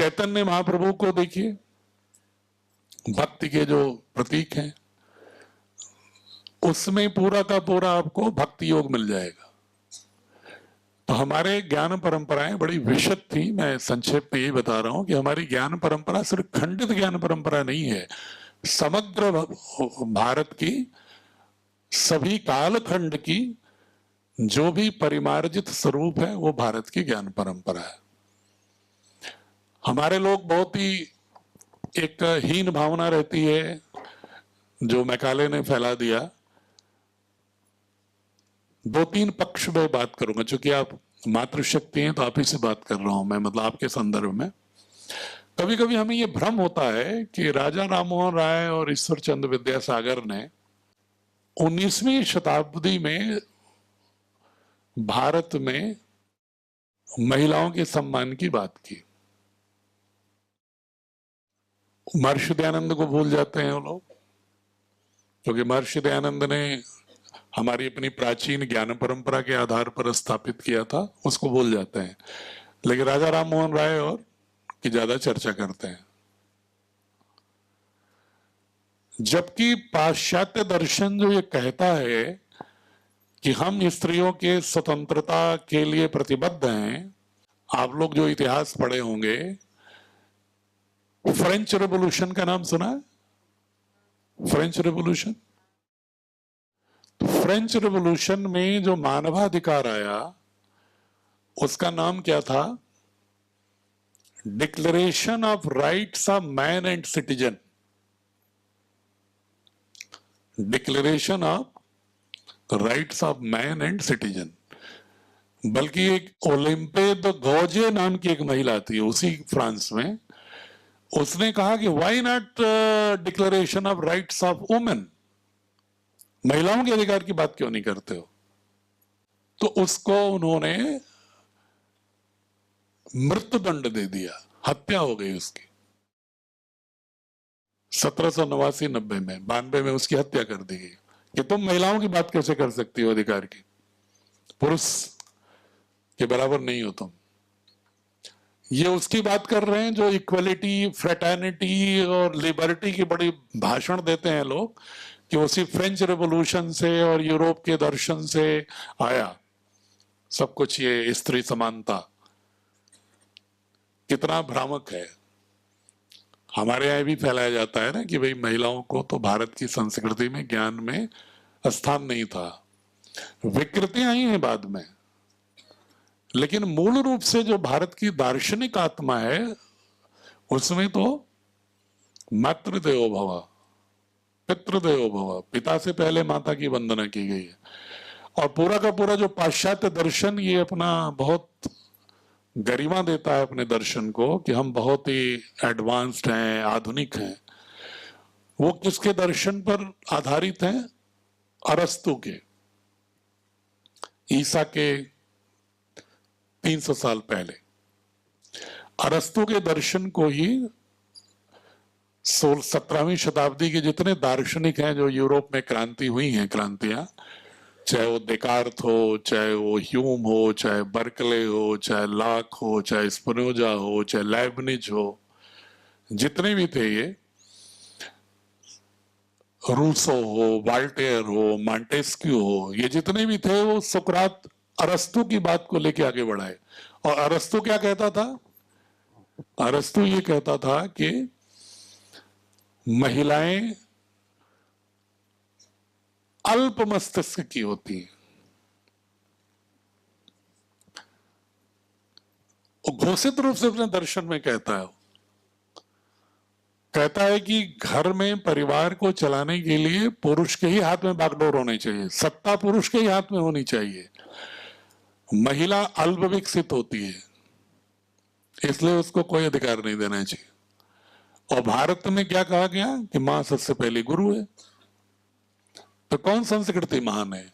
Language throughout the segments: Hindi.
चैतन्य महाप्रभु को देखिए, भक्ति के जो प्रतीक हैं, उसमें पूरा का पूरा आपको भक्ति योग मिल जाएगा। तो हमारे ज्ञान परंपराएं बड़ी विशद थी। मैं संक्षेप में यही बता रहा हूं कि हमारी ज्ञान परंपरा सिर्फ खंडित ज्ञान परंपरा नहीं है, समग्र भारत की सभी कालखंड की जो भी परिमार्जित स्वरूप है वो भारत की ज्ञान परंपरा है। हमारे लोग बहुत ही एक हीन भावना रहती है जो मैकाले ने फैला दिया। दो तीन पक्ष में बात करूंगा, क्योंकि आप मातृशक्ति हैं तो आप ही से बात कर रहा हूं मैं, मतलब आपके संदर्भ में। कभी कभी हमें यह भ्रम होता है कि राजा राममोहन राय और ईश्वर चंद्र विद्यासागर ने 19वीं शताब्दी में भारत में महिलाओं के सम्मान की बात की। महर्षि दयानंद को भूल जाते हैं वो लोग, क्योंकि महर्षि दयानंद ने हमारी अपनी प्राचीन ज्ञान परंपरा के आधार पर स्थापित किया था, उसको भूल जाते हैं। लेकिन राजा राममोहन राय और की ज्यादा चर्चा करते हैं। जबकि पाश्चात्य दर्शन जो ये कहता है कि हम स्त्रियों के स्वतंत्रता के लिए प्रतिबद्ध हैं। आप लोग जो इतिहास पढ़े होंगे, फ्रेंच रेवोल्यूशन का नाम सुना है? फ्रेंच रेवोल्यूशन, फ्रेंच रेवोल्यूशन में जो मानवाधिकार आया उसका नाम क्या था? Declaration of rights of man and citizen. Declaration of rights of man and citizen. बल्कि एक ओलिम्पे द गौजे नाम की एक महिला थी उसी फ्रांस में, उसने कहा कि why not declaration of rights of women, महिलाओं के अधिकार की बात क्यों नहीं करते हो? तो उसको उन्होंने मृत्युदंड दे दिया, हत्या हो गई उसकी। 1789-90 में, 92 में उसकी हत्या कर दी गई कि तुम महिलाओं की बात कैसे कर सकती हो अधिकार की, पुरुष के बराबर नहीं हो तुम। ये उसकी बात कर रहे हैं जो इक्वलिटी, फ्रेटर्निटी और लिबर्टी की बड़ी भाषण देते हैं लोग, कि उसी फ्रेंच रेवोल्यूशन से और यूरोप के दर्शन से आया सब कुछ, ये स्त्री समानता। कितना भ्रामक है। हमारे यहाँ भी फैलाया जाता है ना कि भाई महिलाओं को तो भारत की संस्कृति में, ज्ञान में स्थान नहीं था। विकृतियां आई हैं बाद में, लेकिन मूल रूप से जो भारत की दार्शनिक आत्मा है उसमें तो मातृदेवो भव, पितृदेवो भव, पिता से पहले माता की वंदना की गई है। और पूरा का पूरा जो पाश्चात्य दर्शन ये अपना बहुत गरिमा देता है अपने दर्शन को कि हम बहुत ही एडवांस्ड हैं, आधुनिक हैं। वो किसके दर्शन पर आधारित हैं? अरस्तु के, ईसा के 300 साल पहले। अरस्तु के दर्शन को ही 17वीं शताब्दी के जितने दार्शनिक हैं जो यूरोप में क्रांति हुई हैं, क्रांतियां, चाहे वो देकार्त हो, चाहे वो ह्यूम हो, चाहे बर्कले हो, चाहे लाक हो, चाहे स्पिनोजा हो, चाहे लाइबनिज हो, जितने भी थे ये, रूसो हो, वाल्टेयर हो, मॉन्टेस्क्यू हो, ये जितने भी थे वो सुकरात, अरस्तु की बात को लेके आगे बढ़ाए। और अरस्तु क्या कहता था? अरस्तु ये कहता था कि महिलाएं अल्प मस्तिष्क की होती है। घोषित रूप से अपने दर्शन में कहता है कि घर में परिवार को चलाने के लिए पुरुष के ही हाथ में बागडोर होनी चाहिए, सत्ता पुरुष के ही हाथ में होनी चाहिए। महिला अल्प विकसित होती है, इसलिए उसको कोई अधिकार नहीं देना चाहिए। और भारत में क्या कहा गया कि मां सबसे पहली गुरु है। तो कौन संस्कृति महान है?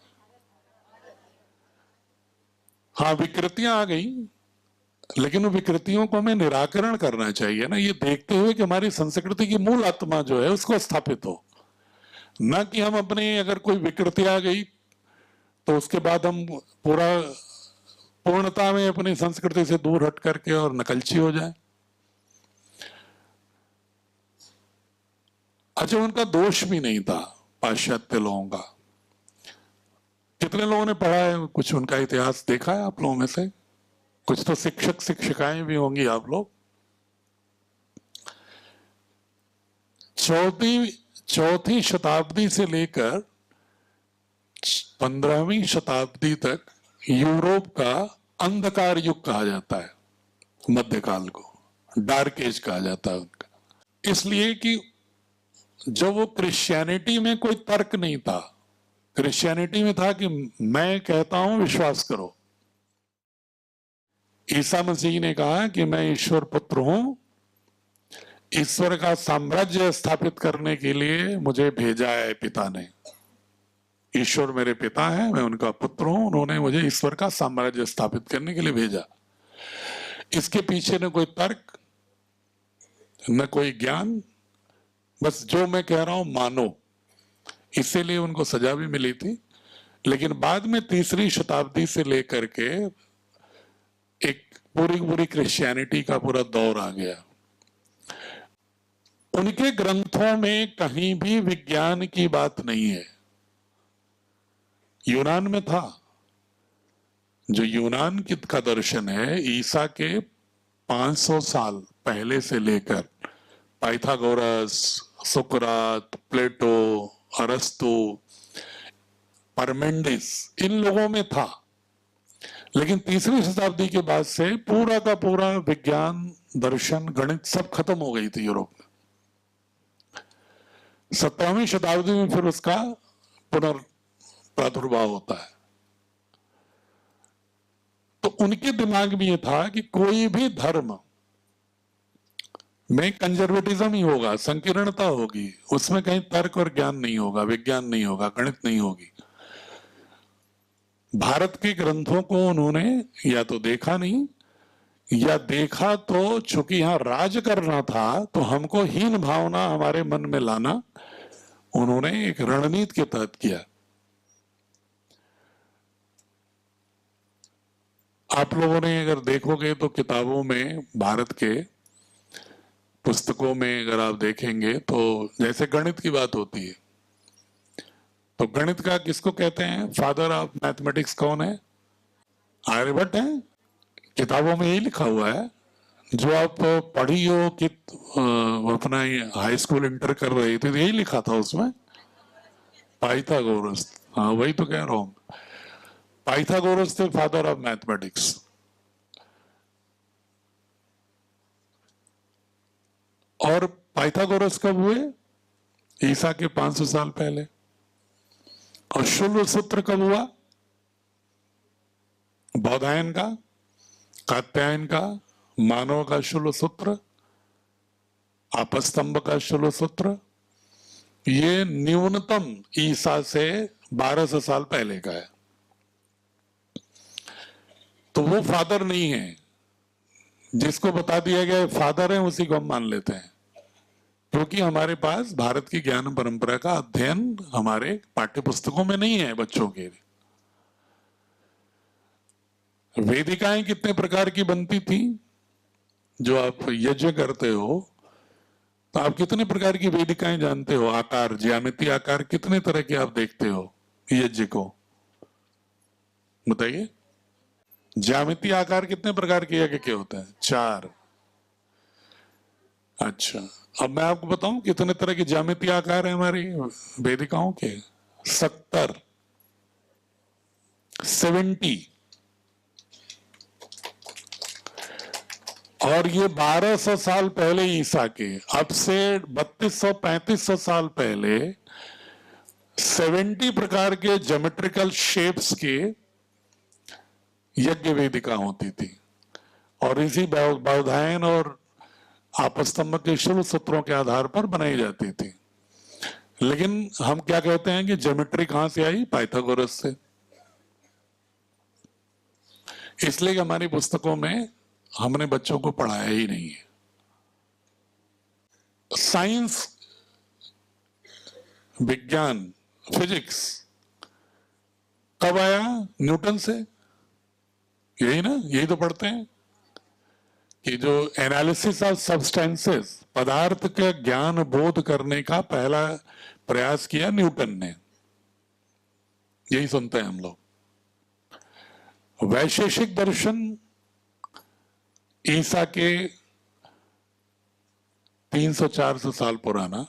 हाँ, विकृतियां आ गई, लेकिन उन विकृतियों को हमें निराकरण करना चाहिए ना, ये देखते हुए कि हमारी संस्कृति की मूल आत्मा जो है उसको स्थापित हो। न कि हम अपने, अगर कोई विकृति आ गई तो उसके बाद हम पूर्णता में अपनी संस्कृति से दूर हट करके और नकलची हो जाए। अच्छा, उनका दोष भी नहीं था पाश्चात्य लोगों का। कितने लोगों ने पढ़ा है, कुछ उनका इतिहास देखा है आप लोगों में से? कुछ तो शिक्षक शिक्षिकाएं भी होंगी आप लोग। चौथी शताब्दी से लेकर 15वीं शताब्दी तक यूरोप का अंधकार युग कहा जाता है, मध्यकाल को डार्क एज कहा जाता है उनका। इसलिए कि जब वो क्रिश्चियनिटी में कोई तर्क नहीं था, क्रिश्चियनिटी में था कि मैं कहता हूं विश्वास करो। ईसा मसीह ने कहा कि मैं ईश्वर पुत्र हूं, ईश्वर का साम्राज्य स्थापित करने के लिए मुझे भेजा है पिता ने। ईश्वर मेरे पिता है, मैं उनका पुत्र हूं, उन्होंने मुझे ईश्वर का साम्राज्य स्थापित करने के लिए भेजा। इसके पीछे न कोई तर्क, न कोई ज्ञान, बस जो मैं कह रहा हूं मानो। इसीलिए उनको सजा भी मिली थी। लेकिन बाद में 3री शताब्दी से लेकर के एक पूरी क्रिश्चियनिटी का पूरा दौर आ गया। उनके ग्रंथों में कहीं भी विज्ञान की बात नहीं है। यूनान में था, जो यूनान का दर्शन है, ईसा के 500 साल पहले से लेकर पाइथागोरस, सुकरात, प्लेटो, अरस्तु, परमेंडिस, इन लोगों में था। लेकिन 3री शताब्दी के बाद से पूरा का पूरा विज्ञान, दर्शन, गणित सब खत्म हो गई थी यूरोप में। 17वीं शताब्दी में फिर उसका पुनर्प्रादुर्भाव होता है। तो उनके दिमाग में यह था कि कोई भी धर्म में कंजर्वेटिज्म ही होगा, संकीर्णता होगी, उसमें कहीं तर्क और ज्ञान नहीं होगा, विज्ञान नहीं होगा, गणित नहीं होगी। भारत के ग्रंथों को उन्होंने या तो देखा नहीं, या देखा तो चूंकि यहां राज करना था तो हमको हीन भावना हमारे मन में लाना उन्होंने एक रणनीति के तहत किया। आप लोगों ने अगर देखोगे तो किताबों में, भारत के पुस्तकों में अगर आप देखेंगे तो जैसे गणित की बात होती है तो गणित का किसको कहते हैं? फादर ऑफ मैथमेटिक्स कौन है? आर्यभट्ट है। किताबों में यही लिखा हुआ है। जो आप पढ़ी हो कि अपना हाई स्कूल इंटर कर रही थी, तो यही लिखा था उसमें, पाइथागोरस। हाँ, वही तो कह रहा हूं, पाइथागोरस थे फादर ऑफ मैथमेटिक्स। और पाइथागोरस कब हुए? ईसा के 500 साल पहले। और शूल सूत्र कब हुआ? बौधायन का, कात्यायन का, मानव का शूल सूत्र, आपस्तंभ का शूल सूत्र, ये न्यूनतम ईसा से 1200 साल पहले का है। तो वो फादर नहीं है, जिसको बता दिया गया फादर है उसी को हम मान लेते हैं, क्योंकि हमारे पास भारत की ज्ञान परंपरा का अध्ययन हमारे पाठ्य पुस्तकों में नहीं है बच्चों के। वेदिकाएं कितने प्रकार की बनती थी? जो आप यज्ञ करते हो तो आप कितने प्रकार की वेदिकाएं जानते हो? आकार, ज्यामिति आकार कितने तरह के आप देखते हो यज्ञ को? बताइए। ज्यामिति आकार कितने प्रकार के यज्ञ के होते हैं? 4। अच्छा, अब मैं आपको बताऊं कितने तरह के ज्यामिति आकार है हमारी वेदिकाओं के? 70। और ये 1200 साल पहले ईसा के, अब से 3200-3500 साल पहले 70 प्रकार के ज्योमेट्रिकल शेप्स के यज्ञ वेदिका होती थी। और इसी बौधायन और आपस्तंभ के शूल सूत्रों के आधार पर बनाई जाती थी। लेकिन हम क्या कहते हैं कि ज्योमेट्री कहां से आई? पाइथागोरस से। इसलिए कि हमारी पुस्तकों में हमने बच्चों को पढ़ाया ही नहीं है। साइंस, विज्ञान, फिजिक्स कब आया? न्यूटन से। यही ना, यही तो पढ़ते हैं कि जो एनालिसिस ऑफ सब्सटेंसेस, पदार्थ का ज्ञान बोध करने का पहला प्रयास किया न्यूटन ने। यही सुनते हैं हम लोग। वैशेषिक दर्शन ईसा के 300-400 साल पुराना,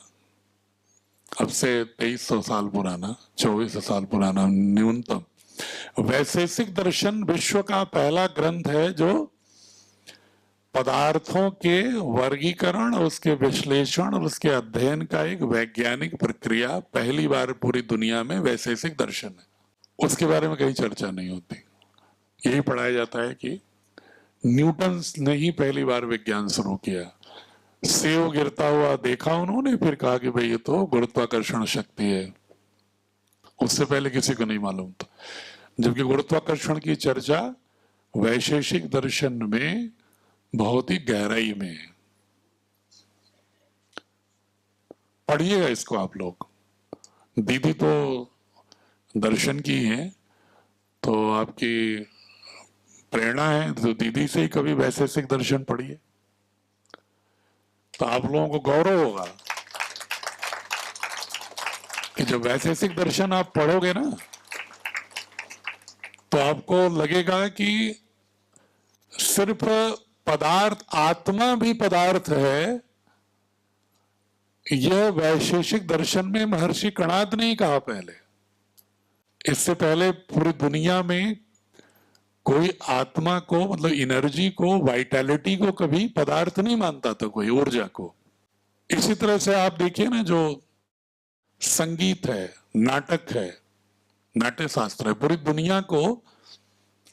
अब से 2300 साल पुराना, 2400 साल पुराना न्यूनतम। वैशेषिक दर्शन विश्व का पहला ग्रंथ है जो पदार्थों के वर्गीकरण और उसके विश्लेषण और उसके अध्ययन का एक वैज्ञानिक प्रक्रिया पहली बार पूरी दुनिया में वैशेषिक दर्शन है। उसके बारे में कहीं चर्चा नहीं होती। यही पढ़ाया जाता है कि न्यूटन ने ही पहली बार विज्ञान शुरू किया। सेव गिरता हुआ देखा उन्होंने, फिर कहा कि भाई ये तो गुरुत्वाकर्षण शक्ति है। उससे पहले किसी को नहीं मालूम था। जबकि गुरुत्वाकर्षण की चर्चा वैशेषिक दर्शन में बहुत ही गहराई में है। पढ़िएगा इसको आप लोग। दीदी तो दर्शन की है, तो आपकी प्रेरणा है तो दीदी से ही कभी वैशेषिक दर्शन पढ़िए, तो आप लोगों को गौरव होगा कि जब वैशेषिक दर्शन आप पढ़ोगे ना, तो आपको लगेगा कि सिर्फ पदार्थ, आत्मा भी पदार्थ है। यह वैशेषिक दर्शन में महर्षि कणाद ने ही कहा पहले। इससे पहले पूरी दुनिया में कोई आत्मा को, मतलब एनर्जी को, वाइटैलिटी को कभी पदार्थ नहीं मानता था कोई, ऊर्जा को। इसी तरह से आप देखिए ना, जो संगीत है, नाटक है, नाट्य शास्त्र है, पूरी दुनिया को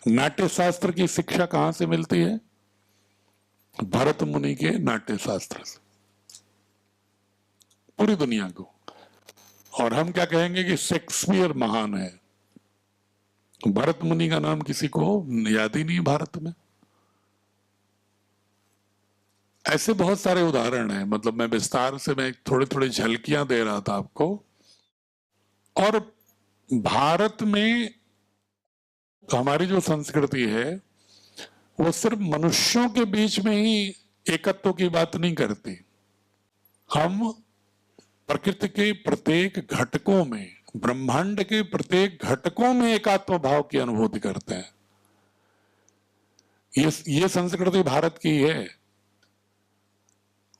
नाट्य शास्त्र की शिक्षा कहां से मिलती है? भरत मुनि के नाट्य शास्त्र से, पूरी दुनिया को। और हम क्या कहेंगे कि शेक्सपियर महान है, भरत मुनि का नाम किसी को याद ही नहीं भारत में। ऐसे बहुत सारे उदाहरण हैं। मतलब मैं विस्तार से, मैं थोड़ी थोड़ी झलकियां दे रहा था आपको। और भारत में हमारी जो संस्कृति है वो सिर्फ मनुष्यों के बीच में ही एकत्व की बात नहीं करती। हम प्रकृति के प्रत्येक घटकों में, ब्रह्मांड के प्रत्येक घटकों में एकात्म भाव की अनुभूति करते हैं। ये संस्कृति भारत की है।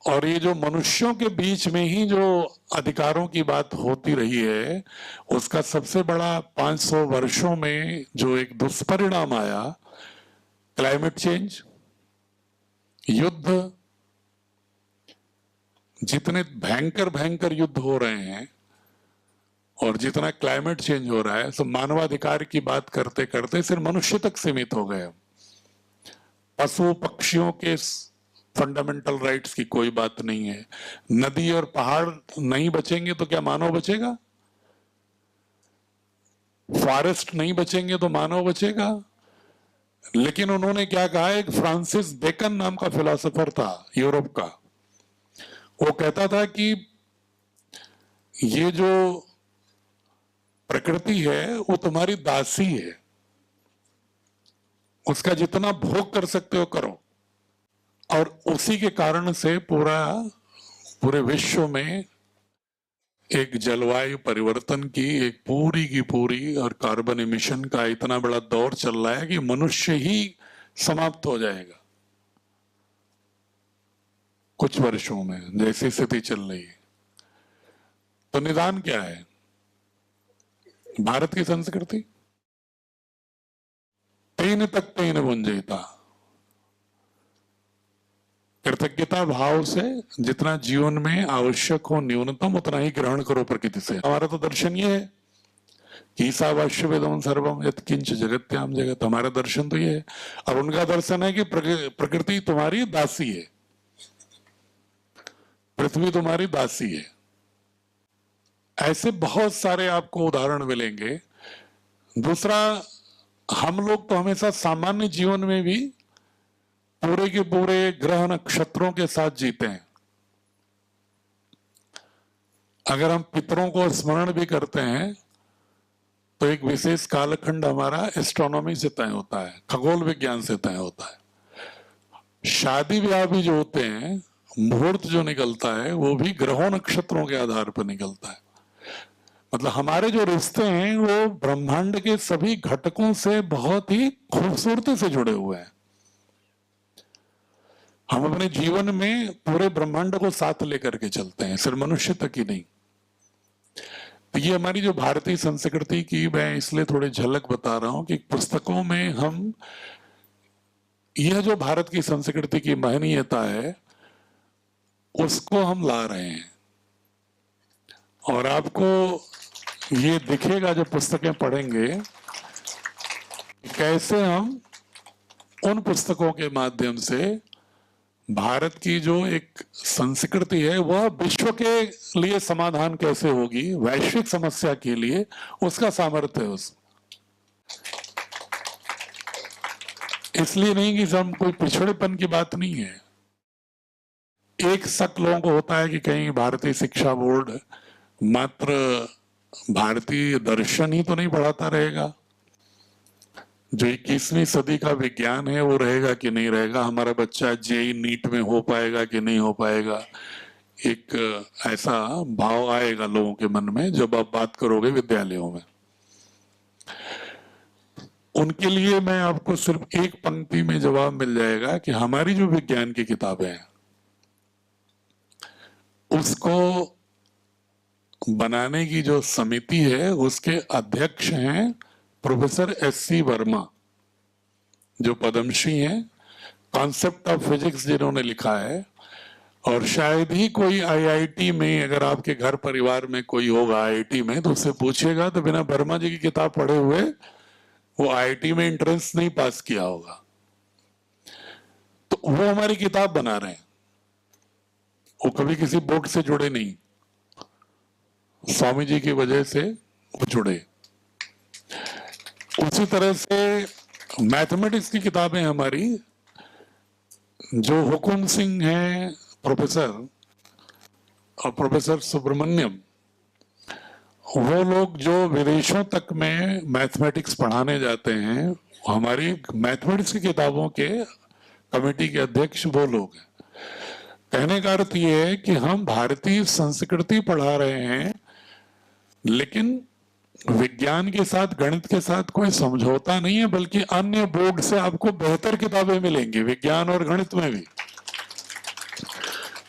और ये जो मनुष्यों के बीच में ही जो अधिकारों की बात होती रही है, उसका सबसे बड़ा 500 वर्षों में जो एक दुष्परिणाम आया, क्लाइमेट चेंज, युद्ध, जितने भयंकर भयंकर युद्ध हो रहे हैं और जितना क्लाइमेट चेंज हो रहा है, सब मानवाधिकार की बात करते करते सिर्फ मनुष्य तक सीमित हो गए। पशु पक्षियों के फंडामेंटल राइट्स की कोई बात नहीं है। नदी और पहाड़ नहीं बचेंगे तो क्या मानव बचेगा? फॉरेस्ट नहीं बचेंगे तो मानव बचेगा? लेकिन उन्होंने क्या कहा, एक फ्रांसिस बेकन नाम का फिलोसोफर था यूरोप का, वो कहता था कि ये जो प्रकृति है वो तुम्हारी दासी है, उसका जितना भोग कर सकते हो करो। और उसी के कारण से पूरे विश्व में एक जलवायु परिवर्तन की एक पूरी की पूरी और कार्बन एमिशन का इतना बड़ा दौर चल रहा है कि मनुष्य ही समाप्त हो जाएगा कुछ वर्षों में, जैसी स्थिति चल रही है। तो निदान क्या है? भारत की संस्कृति तेन तक तेन भुंजयिता, कृतज्ञता भाव से जितना जीवन में आवश्यक हो न्यूनतम उतना ही ग्रहण करो प्रकृति से। हमारा तो दर्शन ये है कि ईसावास्य वेदम सर्वम यत्किंच जगत्याम जगत, हमारा दर्शन तो ये है। और उनका दर्शन है कि प्रकृति तुम्हारी दासी है, पृथ्वी तुम्हारी दासी है। ऐसे बहुत सारे आपको उदाहरण मिलेंगे। दूसरा, हम लोग तो हमेशा सामान्य जीवन में भी पूरे के पूरे ग्रह नक्षत्रों के साथ जीते हैं। अगर हम पितरों को स्मरण भी करते हैं तो एक विशेष कालखंड हमारा एस्ट्रोनॉमी से तय होता है, खगोल विज्ञान से तय होता है। शादी ब्याह भी जो होते हैं, मुहूर्त जो निकलता है वो भी ग्रहों नक्षत्रों के आधार पर निकलता है। मतलब हमारे जो रिश्ते हैं वो ब्रह्मांड के सभी घटकों से बहुत ही खूबसूरती से जुड़े हुए हैं। हम अपने जीवन में पूरे ब्रह्मांड को साथ लेकर के चलते हैं, सिर्फ मनुष्य तक ही नहीं। तो ये हमारी जो भारतीय संस्कृति की, मैं इसलिए थोड़ी झलक बता रहा हूं कि पुस्तकों में हम यह जो भारत की संस्कृति की महनीयता है उसको हम ला रहे हैं। और आपको ये दिखेगा जब पुस्तकें पढ़ेंगे कैसे हम उन पुस्तकों के माध्यम से भारत की जो एक संस्कृति है वह विश्व के लिए समाधान कैसे होगी, वैश्विक समस्या के लिए उसका सामर्थ्य है उस। इसलिए नहीं कि हम कोई पिछड़ेपन की बात नहीं है। एक शक लोगों को होता है कि कहीं भारतीय शिक्षा बोर्ड मात्र भारतीय दर्शन ही तो नहीं पढ़ाता रहेगा, जो 21वीं सदी का विज्ञान है वो रहेगा कि नहीं रहेगा, हमारा बच्चा जेई नीट में हो पाएगा कि नहीं हो पाएगा। एक ऐसा भाव आएगा लोगों के मन में जब आप बात करोगे विद्यालयों में। उनके लिए मैं आपको सिर्फ एक पंक्ति में जवाब मिल जाएगा कि हमारी जो विज्ञान की किताबें हैं उसको बनाने की जो समिति है उसके अध्यक्ष हैं प्रोफेसर एस.सी. वर्मा, जो पद्मश्री हैं। कॉन्सेप्ट ऑफ फिजिक्स जिन्होंने लिखा है, और शायद ही कोई आईआईटी में, अगर आपके घर परिवार में कोई होगा आईआईटी में तो उससे पूछेगा तो बिना वर्मा जी की किताब पढ़े हुए वो आईआईटी में एंट्रेंस नहीं पास किया होगा। तो वो हमारी किताब बना रहे हैं, वो कभी किसी बोर्ड से जुड़े नहीं, स्वामी जी की वजह से वो जुड़े। उसी तरह से मैथमेटिक्स की किताबें हमारी, जो हुकुम सिंह हैं प्रोफेसर और प्रोफेसर सुब्रमण्यम, वो लोग जो विदेशों तक में मैथमेटिक्स पढ़ाने जाते हैं, हमारी मैथमेटिक्स की किताबों के कमेटी के अध्यक्ष वो लोग हैं। कहने का अर्थ ये है कि हम भारतीय संस्कृति पढ़ा रहे हैं, लेकिन विज्ञान के साथ, गणित के साथ कोई समझौता नहीं है, बल्कि अन्य बोर्ड से आपको बेहतर किताबें मिलेंगी विज्ञान और गणित में भी।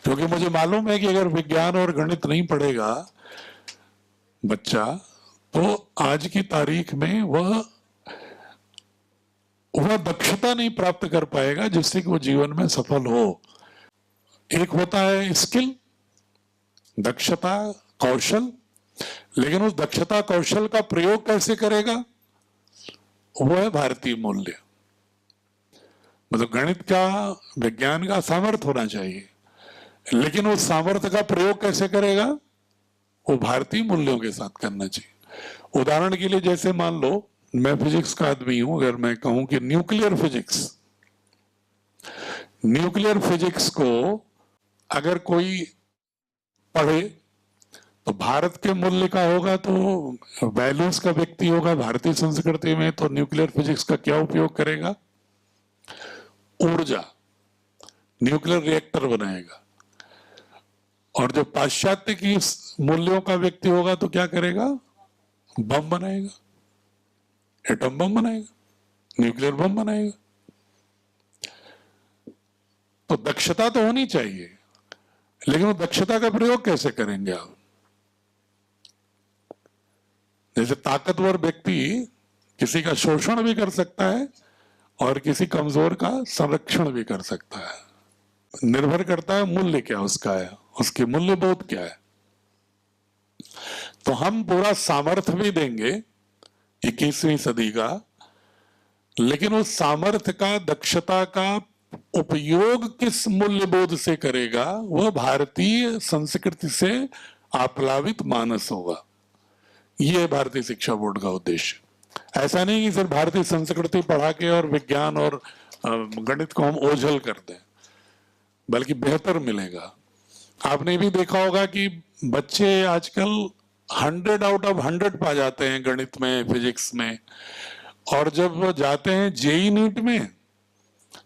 क्योंकि मुझे मालूम है कि अगर विज्ञान और गणित नहीं पढ़ेगा बच्चा तो आज की तारीख में वह दक्षता नहीं प्राप्त कर पाएगा जिससे कि वो जीवन में सफल हो। एक होता है स्किल, दक्षता, कौशल, लेकिन उस दक्षता कौशल का प्रयोग कैसे करेगा वो है भारतीय मूल्य। मतलब गणित का, विज्ञान का सामर्थ्य होना चाहिए, लेकिन उस सामर्थ्य का प्रयोग कैसे करेगा वो भारतीय मूल्यों के साथ करना चाहिए। उदाहरण के लिए जैसे मान लो मैं फिजिक्स का आदमी हूं, अगर मैं कहूं कि न्यूक्लियर फिजिक्स को अगर कोई पढ़े तो भारत के मूल्य का होगा, तो वैल्यूज का व्यक्ति होगा भारतीय संस्कृति में, तो न्यूक्लियर फिजिक्स का क्या उपयोग करेगा? ऊर्जा, न्यूक्लियर रिएक्टर बनाएगा। और जो पाश्चात्य की मूल्यों का व्यक्ति होगा तो क्या करेगा? बम बनाएगा, एटम बम बनाएगा, न्यूक्लियर बम बनाएगा। तो दक्षता तो होनी चाहिए, लेकिन वो दक्षता का प्रयोग कैसे करेंगे आप? जैसे ताकतवर व्यक्ति किसी का शोषण भी कर सकता है और किसी कमजोर का संरक्षण भी कर सकता है। निर्भर करता है मूल्य क्या उसका है, उसके मूल्य बोध क्या है। तो हम पूरा सामर्थ्य भी देंगे 21वीं सदी का, लेकिन उस सामर्थ्य का, दक्षता का उपयोग किस मूल्य बोध से करेगा वह भारतीय संस्कृति से आप्लावित मानस होगा। यह है भारतीय शिक्षा बोर्ड का उद्देश्य। ऐसा नहीं कि सिर्फ भारतीय संस्कृति पढ़ा के और विज्ञान और गणित को हम ओझल कर दें, बल्कि बेहतर मिलेगा। आपने भी देखा होगा कि बच्चे आजकल 100 आउट ऑफ 100 पा जाते हैं गणित में, फिजिक्स में, और जब वो जाते हैं जेई नीट में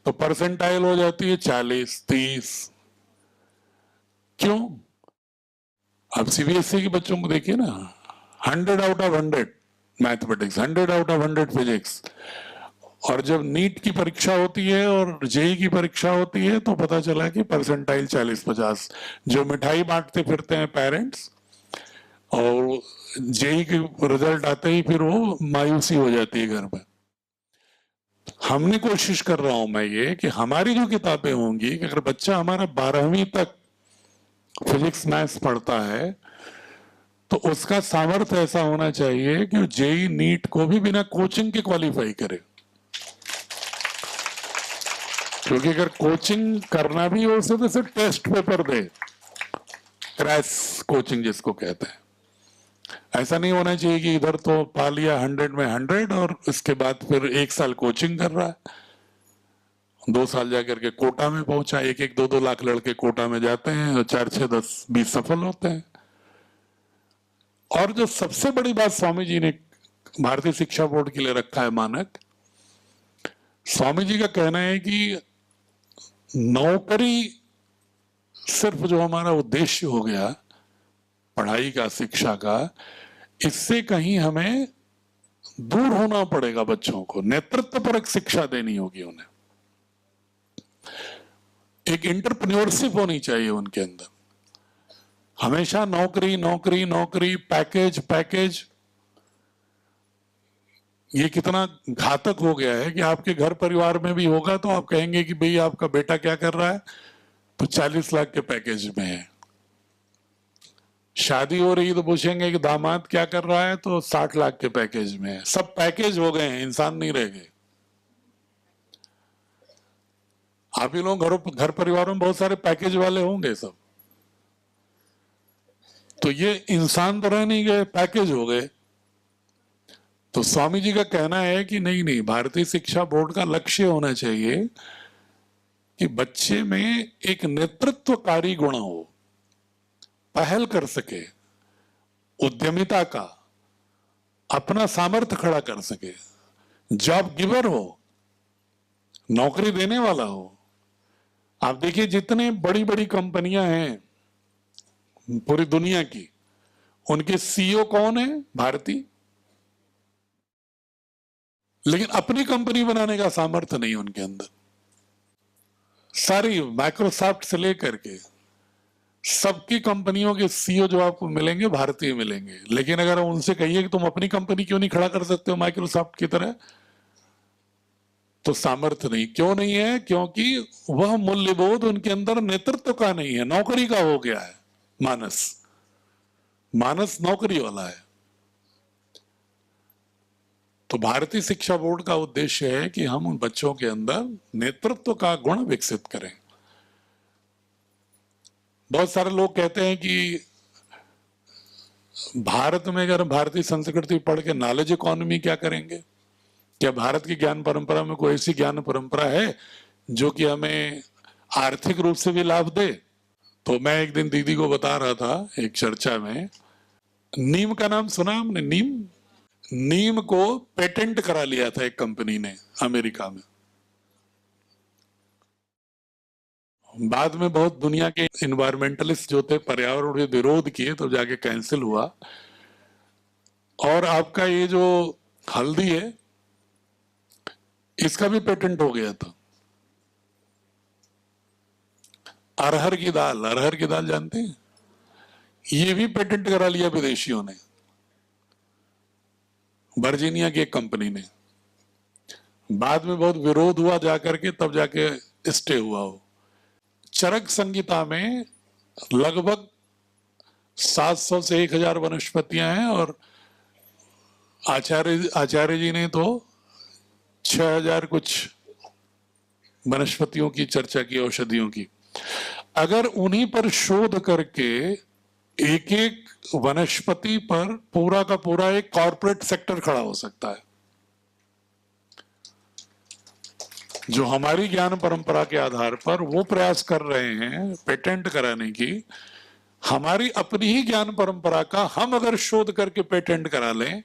तो परसेंटाइल हो जाती है 40, 30। क्यों? अब सीबीएसई के बच्चों को देखिए ना, 100 out of 100 mathematics, 100 out of 100 physics. और जब नीट की परीक्षा होती है और जेई की परीक्षा होती है तो पता चला कि परसेंटाइल 40-50। जो मिठाई बांटते फिरते हैं पेरेंट्स, और जेई के रिजल्ट आते ही फिर वो मायूसी हो जाती है घर में। हमने कोशिश कर रहा हूं मैं ये कि हमारी जो किताबें होंगी, कि अगर बच्चा हमारा 12वीं तक फिजिक्स मैथ्स पढ़ता है तो उसका सामर्थ्य ऐसा होना चाहिए कि जेई नीट को भी बिना कोचिंग के क्वालिफाई करे। क्योंकि अगर कोचिंग करना भी हो तो सिर्फ टेस्ट पेपर दे, क्रैश कोचिंग जिसको कहते हैं। ऐसा नहीं होना चाहिए कि इधर तो पा लिया 100 में 100 और इसके बाद फिर 1 साल कोचिंग कर रहा है, 2 साल जाकर के कोटा में पहुंचा। 1-1, 2-2 लाख लड़के कोटा में जाते हैं और 4-6, 10, 20 सफल होते हैं। और जो सबसे बड़ी बात स्वामी जी ने भारतीय शिक्षा बोर्ड के लिए रखा है मानक, स्वामी जी का कहना है कि नौकरी सिर्फ जो हमारा उद्देश्य हो गया पढ़ाई का, शिक्षा का, इससे कहीं हमें दूर होना पड़ेगा। बच्चों को नेतृत्वपरक शिक्षा देनी होगी, उन्हें एक एंटरप्रेन्योरशिप होनी चाहिए उनके अंदर। हमेशा नौकरी नौकरी नौकरी, पैकेज पैकेज, ये कितना घातक हो गया है कि आपके घर परिवार में भी होगा तो आप कहेंगे कि भाई आपका बेटा क्या कर रहा है, तो 40 लाख के पैकेज में है। शादी हो रही तो पूछेंगे कि दामाद क्या कर रहा है, तो 60 लाख के पैकेज में है। सब पैकेज हो गए हैं, इंसान नहीं रह गए। आप ही लोग घर परिवारों में बहुत सारे पैकेज वाले होंगे सब, तो ये इंसान तो रह नहीं गए, पैकेज हो गए। तो स्वामी जी का कहना है कि नहीं नहीं, भारतीय शिक्षा बोर्ड का लक्ष्य होना चाहिए कि बच्चे में एक नेतृत्वकारी गुण हो, पहल कर सके, उद्यमिता का, अपना सामर्थ्य खड़ा कर सके, जॉब गिवर हो, नौकरी देने वाला हो। आप देखिए जितने बड़ी बड़ी कंपनियां हैं पूरी दुनिया की, उनके सीईओ कौन है? भारतीय। लेकिन अपनी कंपनी बनाने का सामर्थ्य नहीं उनके अंदर। सारी माइक्रोसॉफ्ट से लेकर के सबकी कंपनियों के सीईओ जो आपको मिलेंगे भारतीय मिलेंगे। लेकिन अगर उनसे कहिए कि तुम अपनी कंपनी क्यों नहीं खड़ा कर सकते हो माइक्रोसॉफ्ट की तरह, तो सामर्थ्य नहीं। क्यों नहीं है? क्योंकि वह मूल्यबोध उनके अंदर नेतृत्व का नहीं है, नौकरी का हो गया है। मानस नौकरी वाला है। तो भारतीय शिक्षा बोर्ड का उद्देश्य है कि हम उन बच्चों के अंदर नेतृत्व का गुण विकसित करें। बहुत सारे लोग कहते हैं कि भारत में अगर भारतीय संस्कृति पढ़ के नॉलेज इकोनॉमी क्या करेंगे? क्या भारत की ज्ञान परंपरा में कोई ऐसी ज्ञान परंपरा है जो कि हमें आर्थिक रूप से भी लाभ दे? तो मैं एक दिन दीदी को बता रहा था एक चर्चा में, नीम का नाम सुना हमने? नीम को पेटेंट करा लिया था एक कंपनी ने अमेरिका में। बाद में बहुत दुनिया के इन्वायरमेंटलिस्ट जो थे, पर्यावरण के विरोध किए, तो जाके कैंसिल हुआ। और आपका ये जो हल्दी है, इसका भी पेटेंट हो गया था। अरहर की दाल जानते हैं? ये भी पेटेंट करा लिया विदेशियों ने, वर्जीनिया की एक कंपनी ने। बाद में बहुत विरोध हुआ जाकर के, तब जाके स्टे हुआ हो। चरक संहिता में लगभग 700 से 1000 वनस्पतियां हैं और आचार्य जी ने तो 6000 कुछ वनस्पतियों की चर्चा की, औषधियों की। अगर उन्हीं पर शोध करके एक एक वनस्पति पर पूरा का पूरा एक कॉर्पोरेट सेक्टर खड़ा हो सकता है। जो हमारी ज्ञान परंपरा के आधार पर वो प्रयास कर रहे हैं पेटेंट कराने की, हमारी अपनी ही ज्ञान परंपरा का हम अगर शोध करके पेटेंट करा लें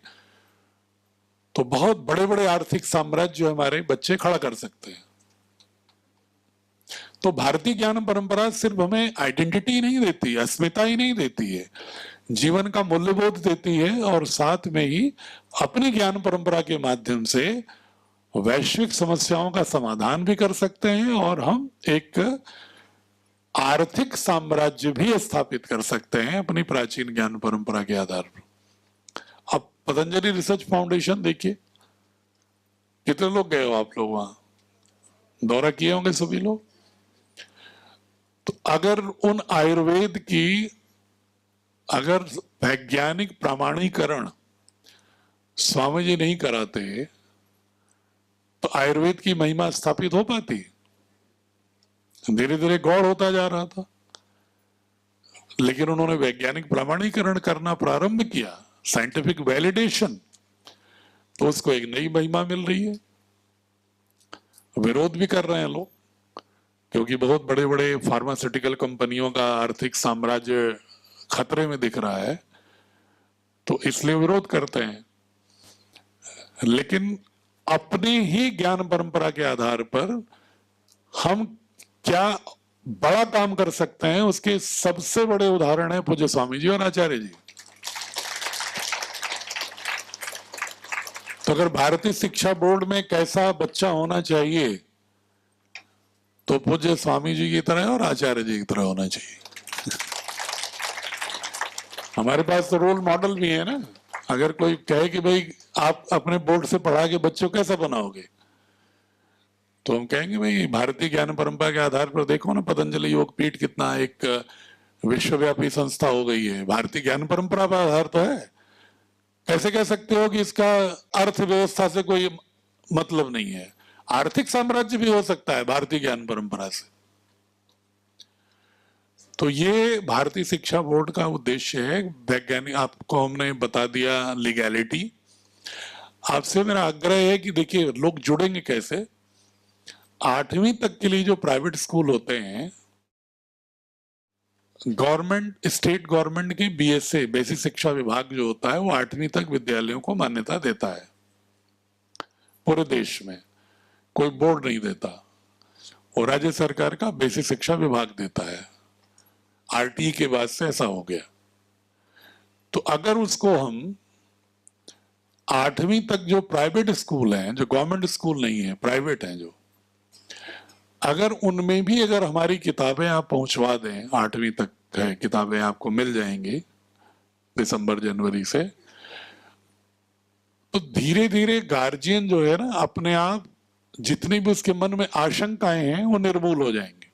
तो बहुत बड़े बड़े आर्थिक साम्राज्य हमारे बच्चे खड़ा कर सकते हैं। तो भारतीय ज्ञान परंपरा सिर्फ हमें आइडेंटिटी नहीं देती, अस्मिता ही नहीं देती है, जीवन का मूल्यबोध देती है, और साथ में ही अपनी ज्ञान परंपरा के माध्यम से वैश्विक समस्याओं का समाधान भी कर सकते हैं, और हम एक आर्थिक साम्राज्य भी स्थापित कर सकते हैं अपनी प्राचीन ज्ञान परंपरा के आधार पर। अब पतंजलि रिसर्च फाउंडेशन देखिए, कितने लोग गए हो आप लोग वहां, दौरा किए होंगे सभी लोग। तो अगर उन आयुर्वेद की अगर वैज्ञानिक प्रमाणीकरण स्वामी जी नहीं कराते तो आयुर्वेद की महिमा स्थापित हो पाती? धीरे धीरे गौड़ होता जा रहा था, लेकिन उन्होंने वैज्ञानिक प्रमाणीकरण करना प्रारंभ किया, साइंटिफिक वैलिडेशन, तो उसको एक नई महिमा मिल रही है। विरोध भी कर रहे हैं लोग, क्योंकि बहुत बड़े बड़े फार्मास्यूटिकल कंपनियों का आर्थिक साम्राज्य खतरे में दिख रहा है, तो इसलिए विरोध करते हैं। लेकिन अपने ही ज्ञान परंपरा के आधार पर हम क्या बड़ा काम कर सकते हैं, उसके सबसे बड़े उदाहरण है पूज्य स्वामी जी और आचार्य जी। तो अगर भारतीय शिक्षा बोर्ड में कैसा बच्चा होना चाहिए, तो पूज्य स्वामी जी की तरह और आचार्य जी की तरह होना चाहिए। हमारे पास तो रोल मॉडल भी है ना। अगर कोई कहे कि भाई आप अपने बोर्ड से पढ़ा के बच्चों कैसे बनाओगे, तो हम कहेंगे भाई भारतीय ज्ञान परंपरा के आधार पर देखो ना, पतंजलि योग पीठ कितना एक विश्वव्यापी संस्था हो गई है, भारतीय ज्ञान परंपरा पर आधार तो है। कैसे कह सकते हो कि इसका अर्थव्यवस्था से कोई मतलब नहीं है? आर्थिक साम्राज्य भी हो सकता है भारतीय ज्ञान परंपरा से। तो ये भारतीय शिक्षा बोर्ड का उद्देश्य है। वैज्ञानिक आपको हमने बता दिया, लीगैलिटी। आपसे मेरा आग्रह है कि देखिए लोग जुड़ेंगे कैसे। 8वीं तक के लिए जो प्राइवेट स्कूल होते हैं, गवर्नमेंट, स्टेट गवर्नमेंट की बीएसए, बेसिक शिक्षा विभाग जो होता है, वो 8वीं तक विद्यालयों को मान्यता देता है पूरे देश में, कोई बोर्ड नहीं देता, और राज्य सरकार का बेसिक शिक्षा विभाग देता है। आरटीई के बाद से ऐसा हो गया। तो अगर उसको हम 8वीं तक जो प्राइवेट स्कूल हैं, जो गवर्नमेंट स्कूल नहीं है, प्राइवेट हैं जो, अगर उनमें भी अगर हमारी किताबें आप पहुंचवा दें, 8वीं तक है किताबें आपको मिल जाएंगी दिसंबर जनवरी से, तो धीरे धीरे गार्जियन जो है ना, अपने आप जितनी भी उसके मन में आशंकाएं हैं वो निर्मूल हो जाएंगी।